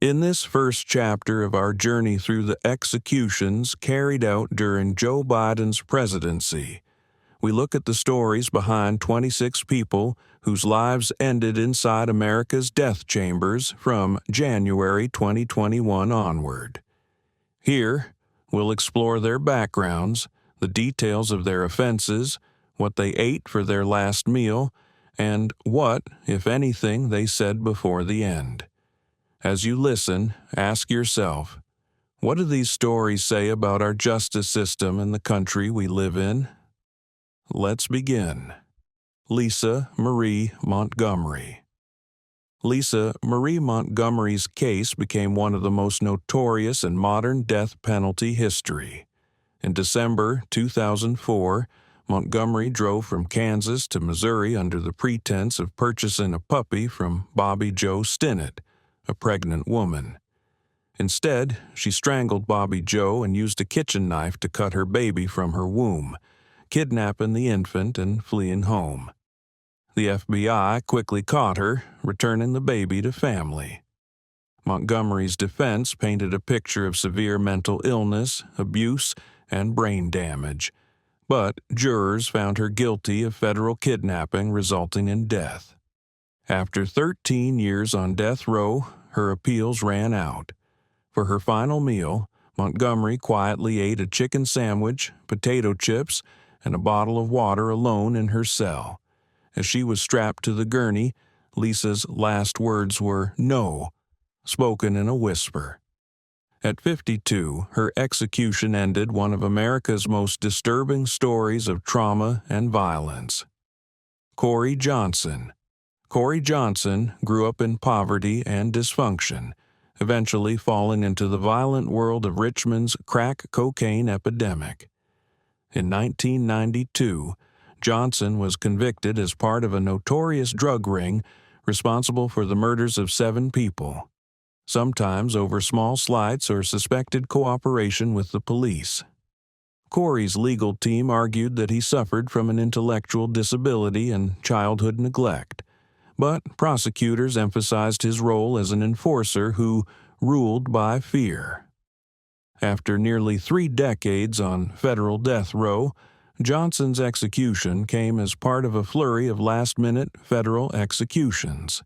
In this first chapter of our journey through the executions carried out during Joe Biden's presidency, we look at the stories behind 26 people whose lives ended inside America's death chambers from January 2021 onward. Here, we'll explore their backgrounds, the details of their offenses, what they ate for their last meal, and what, if anything, they said before the end. As you listen, ask yourself, what do these stories say about our justice system and the country we live in? Let's begin. Lisa Marie Montgomery. Lisa Marie Montgomery's case became one of the most notorious in modern death penalty history. In December 2004, Montgomery drove from Kansas to Missouri under the pretense of purchasing a puppy from Bobby Jo Stinnett, a pregnant woman. Instead, she strangled Bobby Jo and used a kitchen knife to cut her baby from her womb, kidnapping the infant and fleeing home. The FBI quickly caught her, returning the baby to family. Montgomery's defense painted a picture of severe mental illness, abuse, and brain damage, but jurors found her guilty of federal kidnapping resulting in death. After 13 years on death row, her appeals ran out. For her final meal, Montgomery quietly ate a chicken sandwich, potato chips, and a bottle of water alone in her cell. As she was strapped to the gurney, Lisa's last words were "no," spoken in a whisper. At 52, her execution ended one of America's most disturbing stories of trauma and violence. Corey Johnson. Corey Johnson grew up in poverty and dysfunction, eventually falling into the violent world of Richmond's crack cocaine epidemic. In 1992, Johnson was convicted as part of a notorious drug ring responsible for the murders of 7 people, sometimes over small slights or suspected cooperation with the police. Corey's legal team argued that he suffered from an intellectual disability and childhood neglect, but prosecutors emphasized his role as an enforcer who ruled by fear. After nearly 3 decades on federal death row, Johnson's execution came as part of a flurry of last-minute federal executions.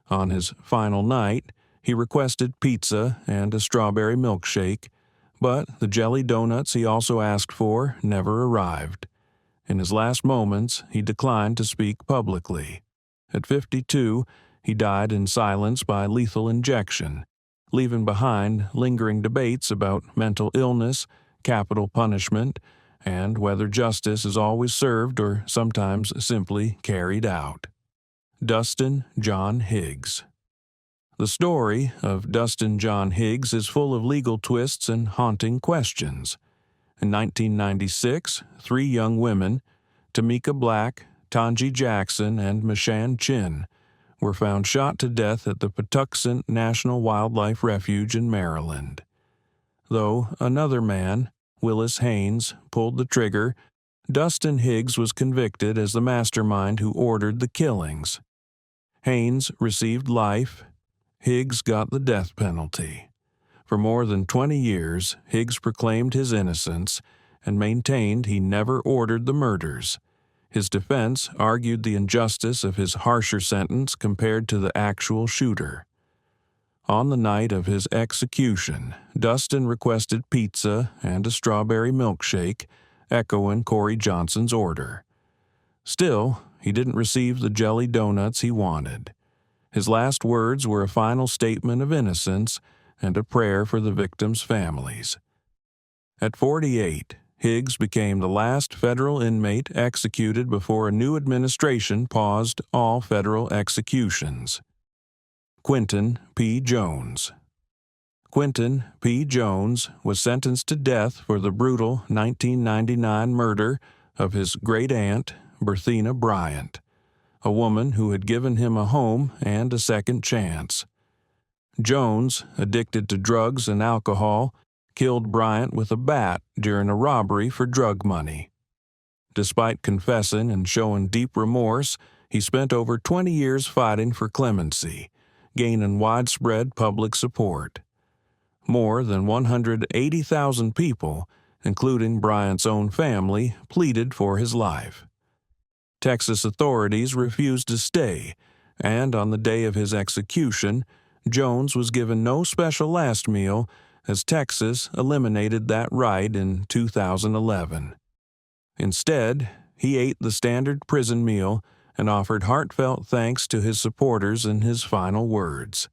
On his final night, he requested pizza and a strawberry milkshake, but the jelly donuts he also asked for never arrived. In his last moments, he declined to speak publicly. At 52, he died in silence by lethal injection, leaving behind lingering debates about mental illness, capital punishment, and whether justice is always served or sometimes simply carried out. Dustin John Higgs. The story of Dustin John Higgs is full of legal twists and haunting questions. In 1996, 3 young women, Tamika Black, Tanji Jackson, and Mashan Chin, were found shot to death at the Patuxent National Wildlife Refuge in Maryland. Though another man, Willis Haynes, pulled the trigger, Dustin Higgs was convicted as the mastermind who ordered the killings. Haynes received life. Higgs got the death penalty. For more than 20 years, Higgs proclaimed his innocence and maintained he never ordered the murders. His defense argued the injustice of his harsher sentence compared to the actual shooter. On the night of his execution, Dustin requested pizza and a strawberry milkshake, echoing Corey Johnson's order. Still, he didn't receive the jelly donuts he wanted. His last words were a final statement of innocence and a prayer for the victims' families. At 48, Higgs became the last federal inmate executed before a new administration paused all federal executions. Quentin P. Jones. Quentin P. Jones was sentenced to death for the brutal 1999 murder of his great-aunt, Berthena Bryant, a woman who had given him a home and a second chance. Jones, addicted to drugs and alcohol, killed Bryant with a bat during a robbery for drug money. Despite confessing and showing deep remorse, he spent over 20 years fighting for clemency, gaining widespread public support. More than 180,000 people, including Bryant's own family, pleaded for his life. Texas authorities refused to stay, and on the day of his execution, Jones was given no special last meal as Texas eliminated that right in 2011. Instead, he ate the standard prison meal and offered heartfelt thanks to his supporters in his final words.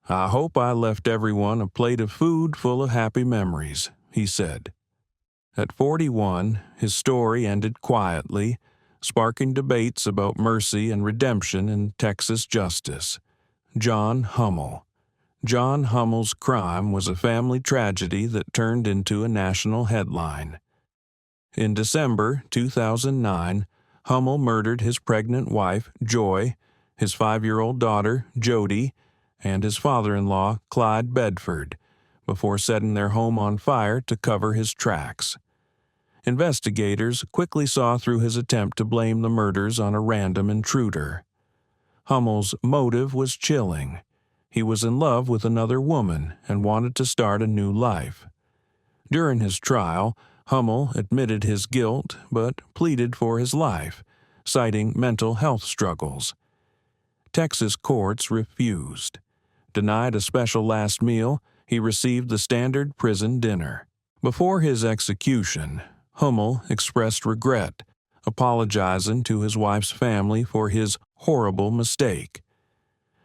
"I hope I left everyone a plate of food full of happy memories," he said. At 41, his story ended quietly, sparking debates about mercy and redemption in Texas justice. John Hummel. John Hummel's crime was a family tragedy that turned into a national headline. In December 2009, Hummel murdered his pregnant wife, Joy, his 5-year-old daughter, Jody, and his father-in-law, Clyde Bedford, before setting their home on fire to cover his tracks. Investigators quickly saw through his attempt to blame the murders on a random intruder. Hummel's motive was chilling. He was in love with another woman and wanted to start a new life. During his trial, Hummel admitted his guilt but pleaded for his life, citing mental health struggles. Texas courts refused. Denied a special last meal, he received the standard prison dinner. Before his execution, Hummel expressed regret, apologizing to his wife's family for his horrible mistake.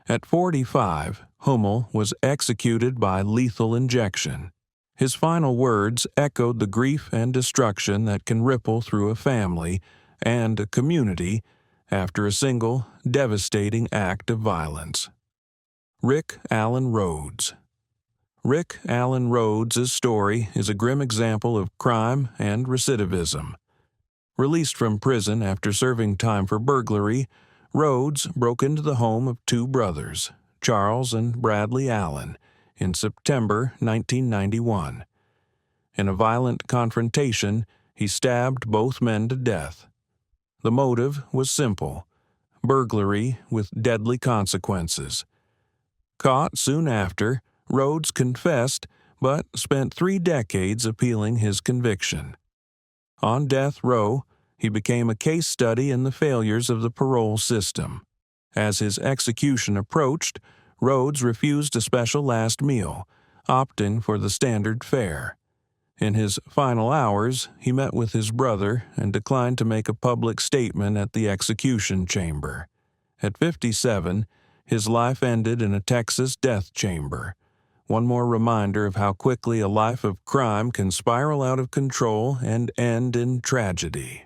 At 45, Hummel was executed by lethal injection. His final words echoed the grief and destruction that can ripple through a family and a community after a single, devastating act of violence. Rick Allen Rhodes. Rick Allen Rhodes' story is a grim example of crime and recidivism. Released from prison after serving time for burglary, Rhodes broke into the home of two brothers, Charles and Bradley Allen, in September 1991. In a violent confrontation, he stabbed both men to death. The motive was simple: burglary with deadly consequences. Caught soon after, Rhodes confessed but spent 3 decades appealing his conviction. On death row, he became a case study in the failures of the parole system. As his execution approached, Rhodes refused a special last meal, opting for the standard fare. In his final hours, he met with his brother and declined to make a public statement at the execution chamber. At 57, his life ended in a Texas death chamber. One more reminder of how quickly a life of crime can spiral out of control and end in tragedy.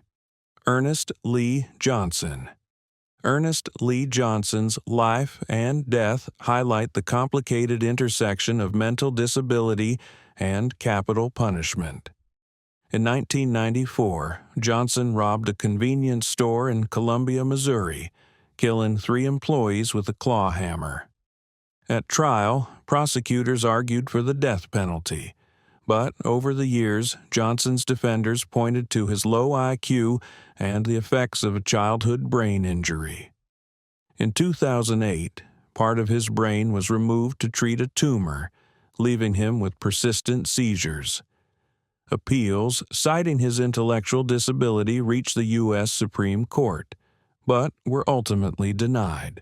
Ernest Lee Johnson. Ernest Lee Johnson's life and death highlight the complicated intersection of mental disability and capital punishment. In 1994, Johnson robbed a convenience store in Columbia, Missouri, killing 3 employees with a claw hammer. At trial, prosecutors argued for the death penalty, but over the years, Johnson's defenders pointed to his low IQ and the effects of a childhood brain injury. In 2008, part of his brain was removed to treat a tumor, leaving him with persistent seizures. Appeals citing his intellectual disability reached the U.S. Supreme Court, but were ultimately denied.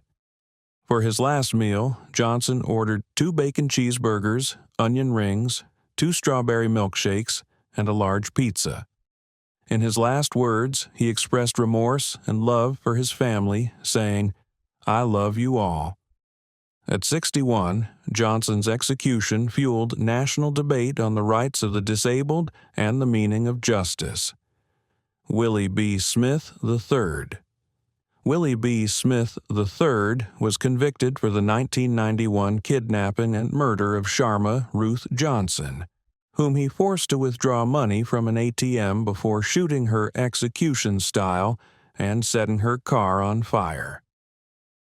For his last meal, Johnson ordered 2 bacon cheeseburgers, onion rings, 2 strawberry milkshakes, and a large pizza. In his last words, he expressed remorse and love for his family, saying, "I love you all." At 61, Johnson's execution fueled national debate on the rights of the disabled and the meaning of justice. Willie B. Smith III. Willie B. Smith III was convicted for the 1991 kidnapping and murder of Sharma Ruth Johnson, whom he forced to withdraw money from an ATM before shooting her execution style and setting her car on fire.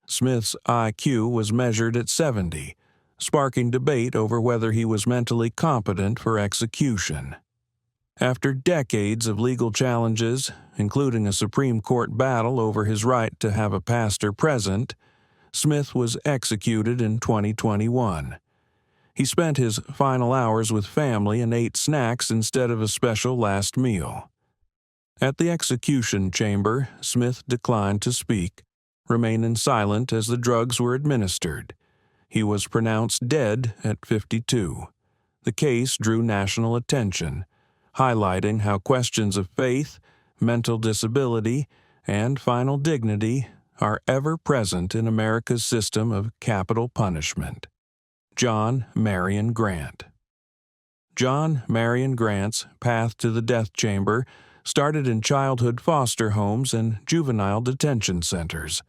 Smith's IQ was measured at 70, sparking debate over whether he was mentally competent for execution. After decades of legal challenges, including a Supreme Court battle over his right to have a pastor present, Smith was executed in 2021. He spent his final hours with family and ate snacks instead of a special last meal. At the execution chamber, Smith declined to speak, remaining silent as the drugs were administered. He was pronounced dead at 52. The case drew national attention, highlighting how questions of faith, mental disability, and final dignity are ever present in America's system of capital punishment. John Marion Grant. John Marion Grant's path to the death chamber started in childhood foster homes and juvenile detention centers.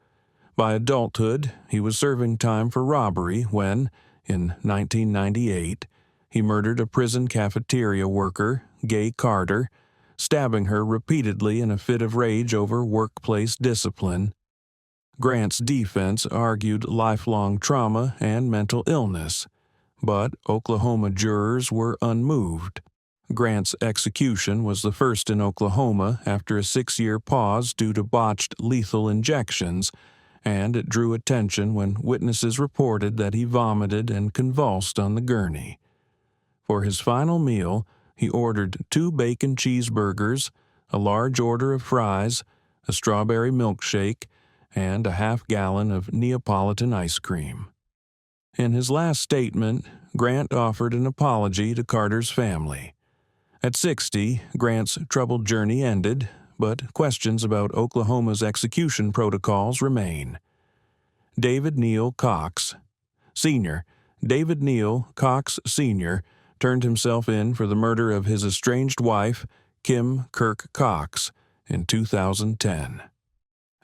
By adulthood, he was serving time for robbery when, in 1998, he murdered a prison cafeteria worker, Gay Carter, stabbing her repeatedly in a fit of rage over workplace discipline. Grant's defense argued lifelong trauma and mental illness, but Oklahoma jurors were unmoved. Grant's execution was the first in Oklahoma after a 6-year pause due to botched lethal injections, and it drew attention when witnesses reported that he vomited and convulsed on the gurney. For his final meal, he ordered 2 bacon cheeseburgers, a large order of fries, a strawberry milkshake, and a half-gallon of Neapolitan ice cream. In his last statement, Grant offered an apology to Carter's family. At 60, Grant's troubled journey ended, but questions about Oklahoma's execution protocols remain. David Neal Cox, Sr. David Neal Cox, Sr., turned himself in for the murder of his estranged wife, Kim Kirk Cox, in 2010.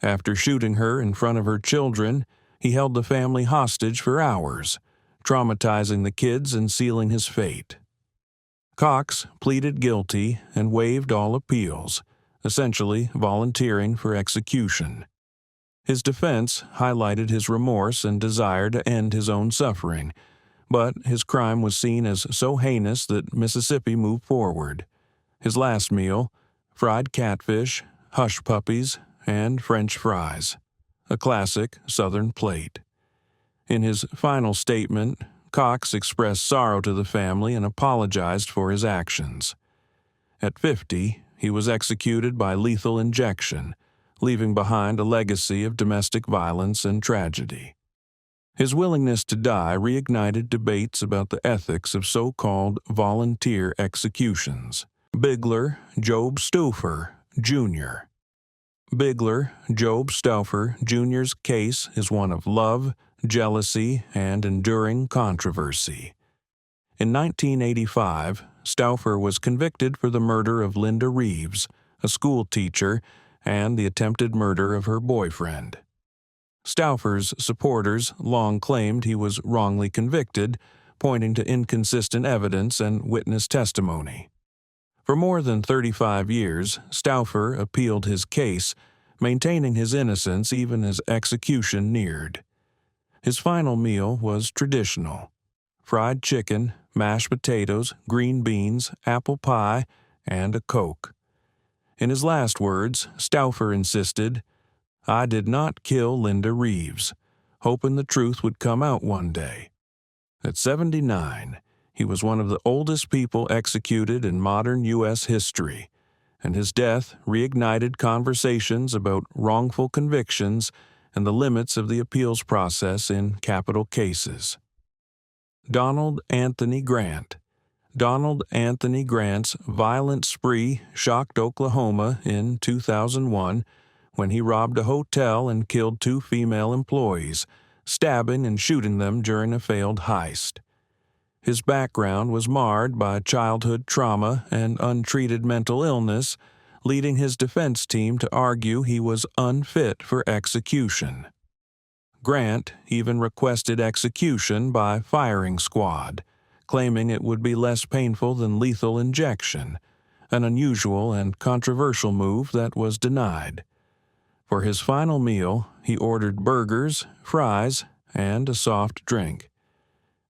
After shooting her in front of her children, he held the family hostage for hours, traumatizing the kids and sealing his fate. Cox pleaded guilty and waived all appeals, essentially volunteering for execution. His defense highlighted his remorse and desire to end his own suffering, but his crime was seen as so heinous that Mississippi moved forward. His last meal, fried catfish, hush puppies, and French fries, a classic Southern plate. In his final statement, Cox expressed sorrow to the family and apologized for his actions. At 50, he was executed by lethal injection, leaving behind a legacy of domestic violence and tragedy. His willingness to die reignited debates about the ethics of so-called volunteer executions. Bigler Job Stauffer, Jr. Bigler Job Stauffer, Jr.'s case is one of love, jealousy, and enduring controversy. In 1985, Stauffer was convicted for the murder of Linda Reeves, a school teacher, and the attempted murder of her boyfriend. Stauffer's supporters long claimed he was wrongly convicted, pointing to inconsistent evidence and witness testimony. For more than 35 years, Stauffer appealed his case, maintaining his innocence even as execution neared. His final meal was traditional: fried chicken, mashed potatoes, green beans, apple pie, and a Coke. In his last words, Stauffer insisted, "I did not kill Linda Reeves," hoping the truth would come out one day. At 79, he was one of the oldest people executed in modern U.S. history, and his death reignited conversations about wrongful convictions and the limits of the appeals process in capital cases. Donald Anthony Grant. Donald Anthony Grant's violent spree shocked Oklahoma in 2001 when he robbed a hotel and killed 2 female employees, stabbing and shooting them during a failed heist. His background was marred by childhood trauma and untreated mental illness, leading his defense team to argue he was unfit for execution. Grant even requested execution by firing squad, claiming it would be less painful than lethal injection, an unusual and controversial move that was denied. For his final meal, he ordered burgers, fries, and a soft drink.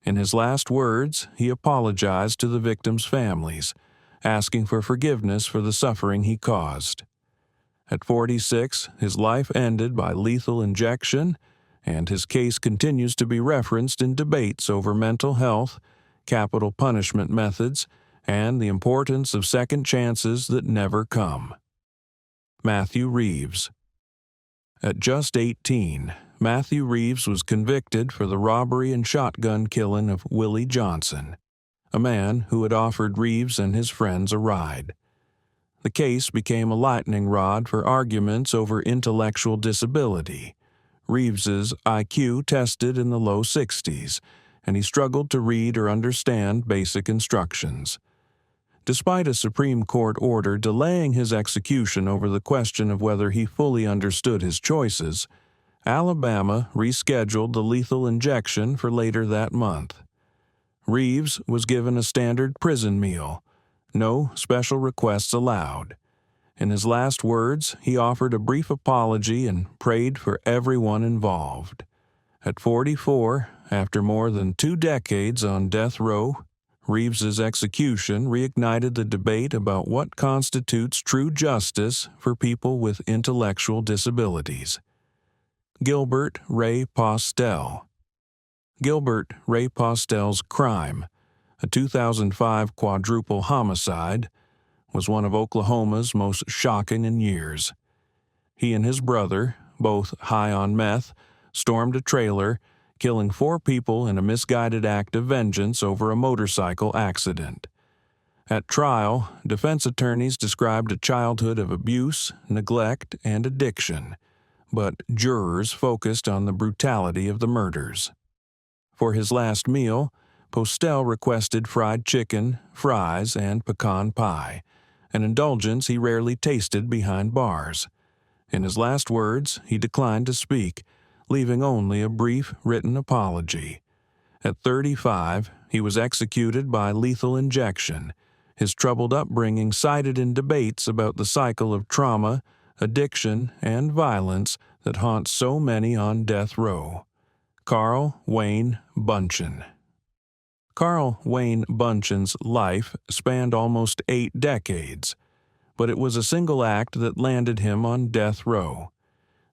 In his last words, he apologized to the victims' families, asking for forgiveness for the suffering he caused. At 46, his life ended by lethal injection, and his case continues to be referenced in debates over mental health, capital punishment methods, and the importance of second chances that never come. Matthew Reeves. At just 18, Matthew Reeves was convicted for the robbery and shotgun killing of Willie Johnson, a man who had offered Reeves and his friends a ride. The case became a lightning rod for arguments over intellectual disability. Reeves's IQ tested in the low 60s, and he struggled to read or understand basic instructions. Despite a Supreme Court order delaying his execution over the question of whether he fully understood his choices, Alabama rescheduled the lethal injection for later that month. Reeves was given a standard prison meal, no special requests allowed. In his last words, he offered a brief apology and prayed for everyone involved. At 44, after more than 2 decades on death row, Reeves's execution reignited the debate about what constitutes true justice for people with intellectual disabilities. Gilbert Ray Postel. Gilbert Ray Postel's crime, a 2005 quadruple homicide, was one of Oklahoma's most shocking in years. He and his brother, both high on meth, stormed a trailer, killing 4 people in a misguided act of vengeance over a motorcycle accident. At trial, defense attorneys described a childhood of abuse, neglect, and addiction, but jurors focused on the brutality of the murders. For his last meal, Postel requested fried chicken, fries, and pecan pie, an indulgence he rarely tasted behind bars. In his last words, he declined to speak, leaving only a brief written apology. At 35, he was executed by lethal injection, his troubled upbringing cited in debates about the cycle of trauma, addiction, and violence that haunts so many on death row. Carl Wayne Bunchen. Carl Wayne Bunchen's life spanned almost 8 decades, but it was a single act that landed him on death row.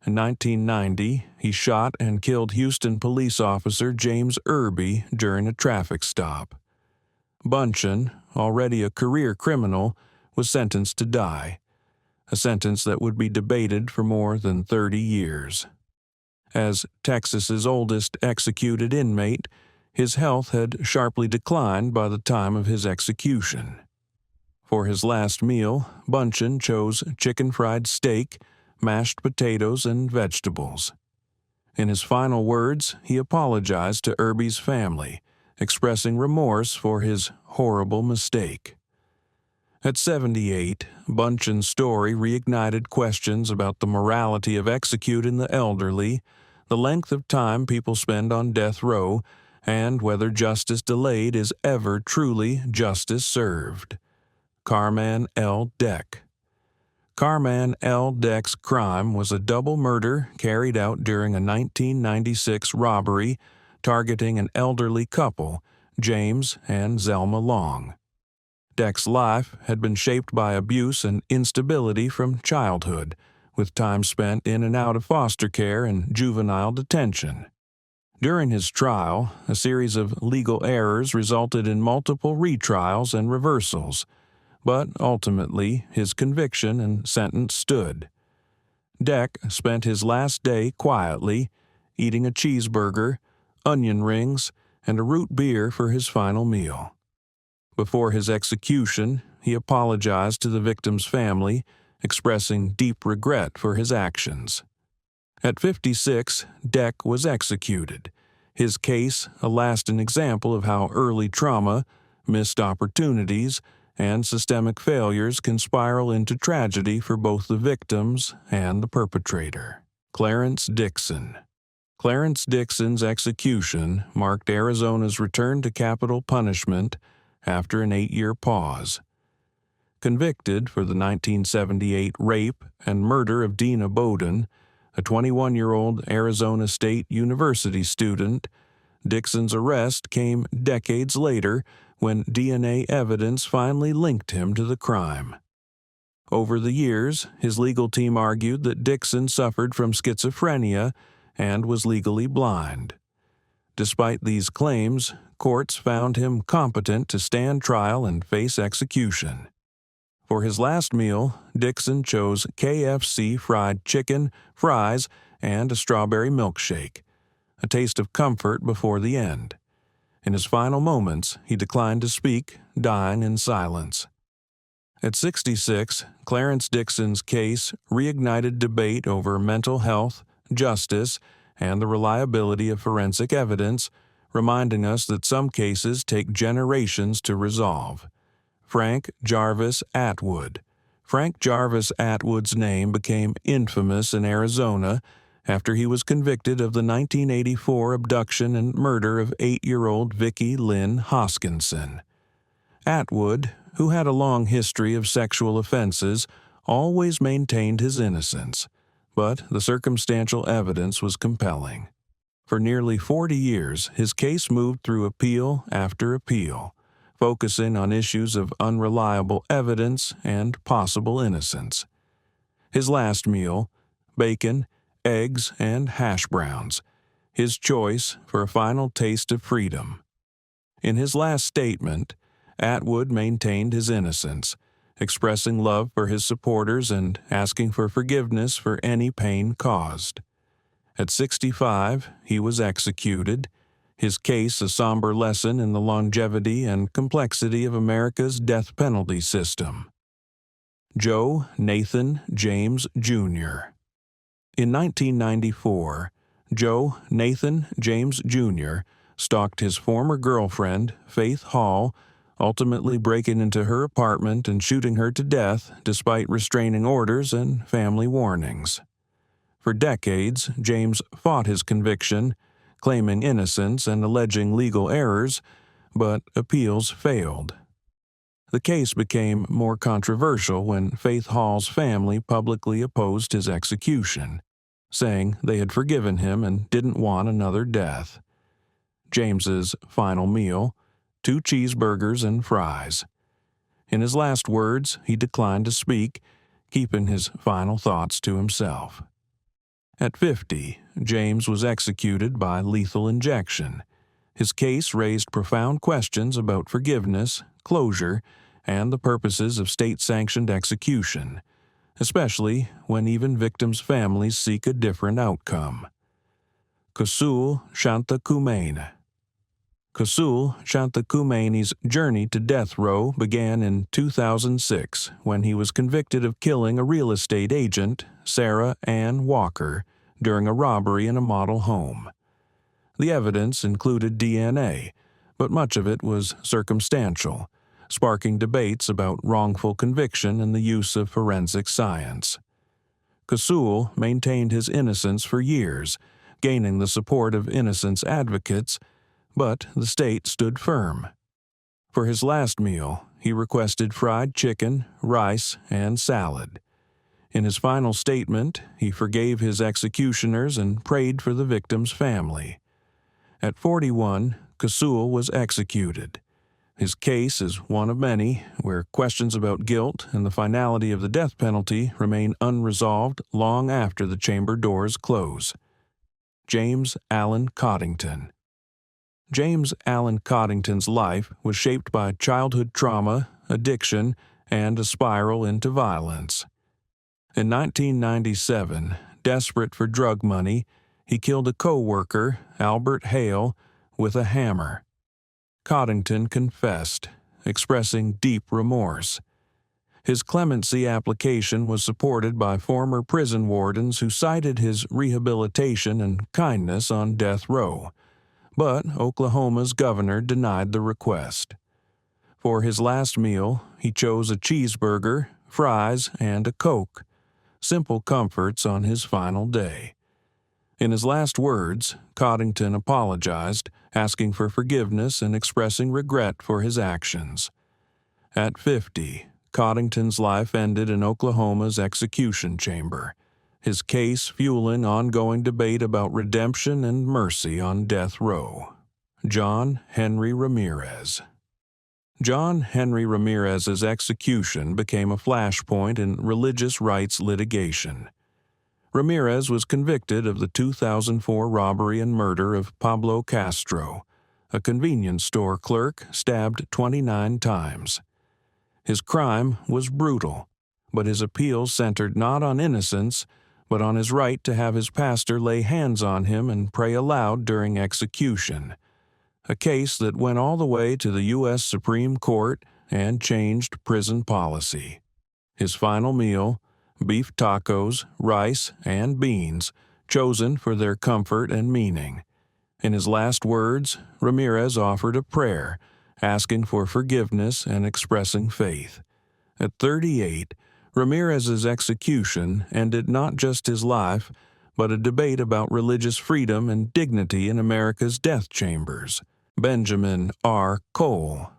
In 1990, he shot and killed Houston police officer James Irby during a traffic stop. Bunchen, already a career criminal, was sentenced to die, a sentence that would be debated for more than 30 years. As Texas's oldest executed inmate, his health had sharply declined by the time of his execution. For his last meal, Bunchen chose chicken fried steak, mashed potatoes, and vegetables. In his final words, he apologized to Irby's family, expressing remorse for his horrible mistake. At 78, Bunchen's story reignited questions about the morality of executing the elderly, the length of time people spend on death row, and whether justice delayed is ever truly justice served. Carman L. Deck. Carman L. Deck's crime was a double murder carried out during a 1996 robbery targeting an elderly couple, James and Zelma Long. Deck's life had been shaped by abuse and instability from childhood, with time spent in and out of foster care and juvenile detention. During his trial, a series of legal errors resulted in multiple retrials and reversals, but ultimately his conviction and sentence stood. Deck spent his last day quietly, eating a cheeseburger, onion rings, and a root beer for his final meal. Before his execution, he apologized to the victim's family, expressing deep regret for his actions. At 56, Deck was executed, his case a lasting example of how early trauma, missed opportunities, and systemic failures can spiral into tragedy for both the victims and the perpetrator. Clarence Dixon. Clarence Dixon's execution marked Arizona's return to capital punishment after an 8-year pause. Convicted for the 1978 rape and murder of Dina Bowden, a 21-year-old Arizona State University student, Dixon's arrest came decades later when DNA evidence finally linked him to the crime. Over the years, his legal team argued that Dixon suffered from schizophrenia and was legally blind. Despite these claims, courts found him competent to stand trial and face execution. For his last meal, Dixon chose KFC fried chicken, fries, and a strawberry milkshake, a taste of comfort before the end. In his final moments, he declined to speak, dying in silence. At 66, Clarence Dixon's case reignited debate over mental health, justice, and the reliability of forensic evidence, reminding us that some cases take generations to resolve. Frank Jarvis Atwood. Frank Jarvis Atwood's name became infamous in Arizona after he was convicted of the 1984 abduction and murder of 8-year-old Vicki Lynn Hoskinson. Atwood, who had a long history of sexual offenses, always maintained his innocence, but the circumstantial evidence was compelling. For nearly 40 years, his case moved through appeal after appeal, focusing on issues of unreliable evidence and possible innocence. His last meal, bacon, eggs, and hash browns, his choice for a final taste of freedom. In his last statement, Atwood maintained his innocence, expressing love for his supporters and asking for forgiveness for any pain caused. At 65, he was executed, his case a somber lesson in the longevity and complexity of America's death penalty system. Joe Nathan James, Jr. In 1994, Joe Nathan James, Jr. stalked his former girlfriend, Faith Hall, ultimately breaking into her apartment and shooting her to death despite restraining orders and family warnings. For decades, James fought his conviction, claiming innocence and alleging legal errors, but appeals failed. The case became more controversial when Faith Hall's family publicly opposed his execution, saying they had forgiven him and didn't want another death. James's final meal, 2 cheeseburgers and fries. In his last words, he declined to speak, keeping his final thoughts to himself. At 50, James was executed by lethal injection. His case raised profound questions about forgiveness, closure, and the purposes of state-sanctioned execution, especially when even victims' families seek a different outcome. Kusul Shantakumane. Kusul Shantakumane's journey to death row began in 2006 when he was convicted of killing a real estate agent, Sarah Ann Walker, during a robbery in a model home. The evidence included DNA, but much of it was circumstantial, sparking debates about wrongful conviction and the use of forensic science. Kusul maintained his innocence for years, gaining the support of innocence advocates, but the state stood firm. For his last meal, he requested fried chicken, rice, and salad. In his final statement, he forgave his executioners and prayed for the victim's family. At 41, Kusul was executed. His case is one of many where questions about guilt and the finality of the death penalty remain unresolved long after the chamber doors close. James Allen Coddington. James Allen Coddington's life was shaped by childhood trauma, addiction, and a spiral into violence. In 1997, desperate for drug money, he killed a co-worker, Albert Hale, with a hammer. Coddington confessed, expressing deep remorse. His clemency application was supported by former prison wardens who cited his rehabilitation and kindness on death row, but Oklahoma's governor denied the request. For his last meal, he chose a cheeseburger, fries, and a Coke, simple comforts on his final day. In his last words, Coddington apologized, asking for forgiveness and expressing regret for his actions. At 50, Coddington's life ended in Oklahoma's execution chamber, his case fueling ongoing debate about redemption and mercy on death row. John Henry Ramirez. John Henry Ramirez's execution became a flashpoint in religious rights litigation. Ramirez was convicted of the 2004 robbery and murder of Pablo Castro, a convenience store clerk stabbed 29 times. His crime was brutal, but his appeal centered not on innocence, but on his right to have his pastor lay hands on him and pray aloud during execution, a case that went all the way to the U.S. Supreme Court and changed prison policy. His final meal, beef tacos, rice, and beans, chosen for their comfort and meaning. In his last words, Ramirez offered a prayer, asking for forgiveness and expressing faith. At 38, Ramirez's execution ended not just his life, but a debate about religious freedom and dignity in America's death chambers. Benjamin R. Cole.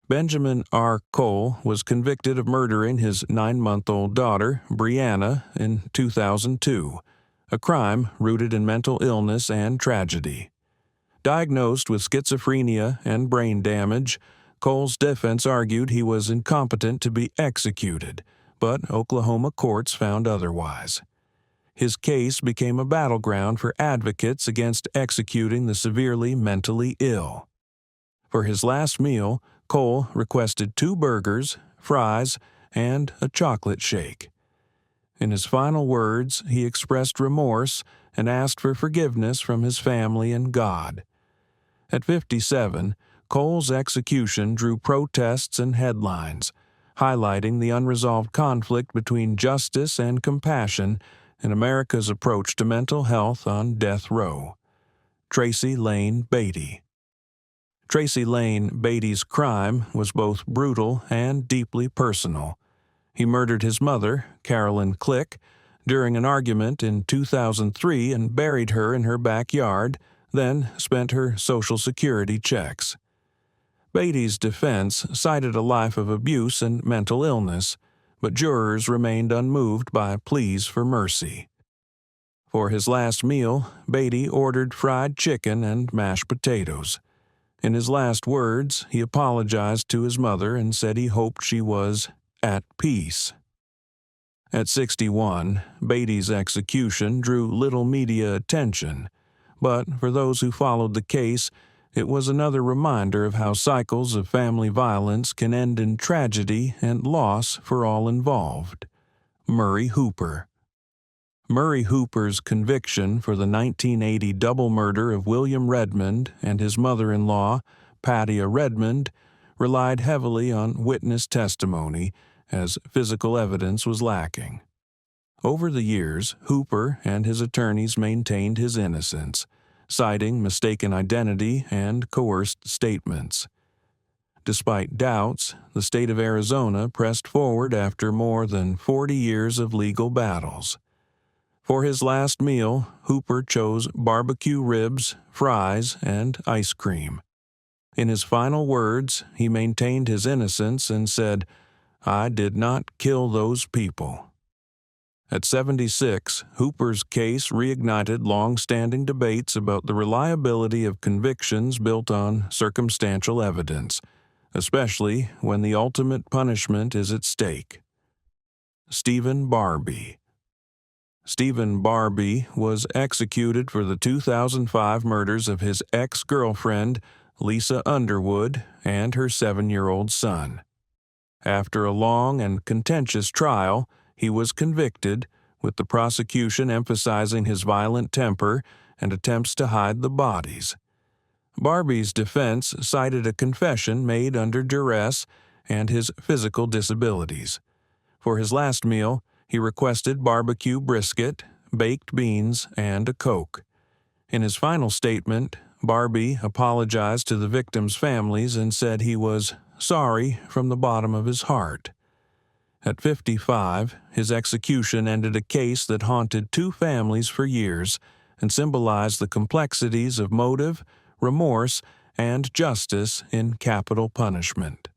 Benjamin R. Cole was convicted of murdering his 9-month-old daughter, Brianna, in 2002, a crime rooted in mental illness and tragedy. Diagnosed with schizophrenia and brain damage, Cole's defense argued he was incompetent to be executed, but Oklahoma courts found otherwise. His case became a battleground for advocates against executing the severely mentally ill. For his last meal, Cole requested 2 burgers, fries, and a chocolate shake. In his final words, he expressed remorse and asked for forgiveness from his family and God. At 57, Cole's execution drew protests and headlines, highlighting the unresolved conflict between justice and compassion in America's approach to mental health on death row. Tracy Lane Beatty. Tracy Lane Beatty's crime was both brutal and deeply personal. He murdered his mother, Carolyn Click, during an argument in 2003 and buried her in her backyard, then spent her Social Security checks. Beatty's defense cited a life of abuse and mental illness, but jurors remained unmoved by pleas for mercy. For his last meal, Beatty ordered fried chicken and mashed potatoes. In his last words, he apologized to his mother and said he hoped she was at peace. At 61, Beatty's execution drew little media attention, but for those who followed the case, it was another reminder of how cycles of family violence can end in tragedy and loss for all involved. Murray Hooper. Murray Hooper's conviction for the 1980 double murder of William Redmond and his mother-in-law, Patia Redmond, relied heavily on witness testimony, as physical evidence was lacking. Over the years, Hooper and his attorneys maintained his innocence, citing mistaken identity and coerced statements. Despite doubts, the state of Arizona pressed forward after more than 40 years of legal battles. For his last meal, Hooper chose barbecue ribs, fries, and ice cream. In his final words, he maintained his innocence and said, "I did not kill those people." At 76, Hooper's case reignited long-standing debates about the reliability of convictions built on circumstantial evidence, especially when the ultimate punishment is at stake. Stephen Barbee. Stephen Barbee was executed for the 2005 murders of his ex-girlfriend, Lisa Underwood, and her 7-year-old son. After a long and contentious trial, he was convicted, with the prosecution emphasizing his violent temper and attempts to hide the bodies. Barbee's defense cited a confession made under duress and his physical disabilities. For his last meal, he requested barbecue brisket, baked beans, and a Coke. In his final statement, Barbee apologized to the victims' families and said he was sorry from the bottom of his heart. At 55, his execution ended a case that haunted 2 families for years and symbolized the complexities of motive, remorse, and justice in capital punishment.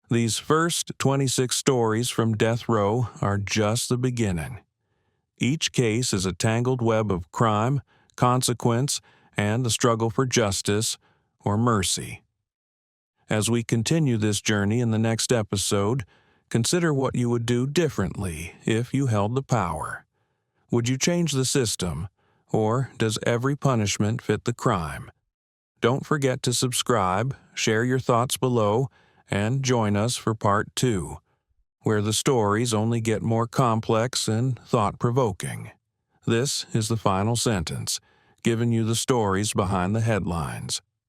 These first 26 stories from death row are just the beginning. Each case is a tangled web of crime, consequence, and the struggle for justice or mercy. As we continue this journey in the next episode, consider what you would do differently if you held the power. Would you change the system, or does every punishment fit the crime? Don't forget to subscribe, share your thoughts below, and join us for Part 2, where the stories only get more complex and thought-provoking. This is the final sentence, giving you the stories behind the headlines.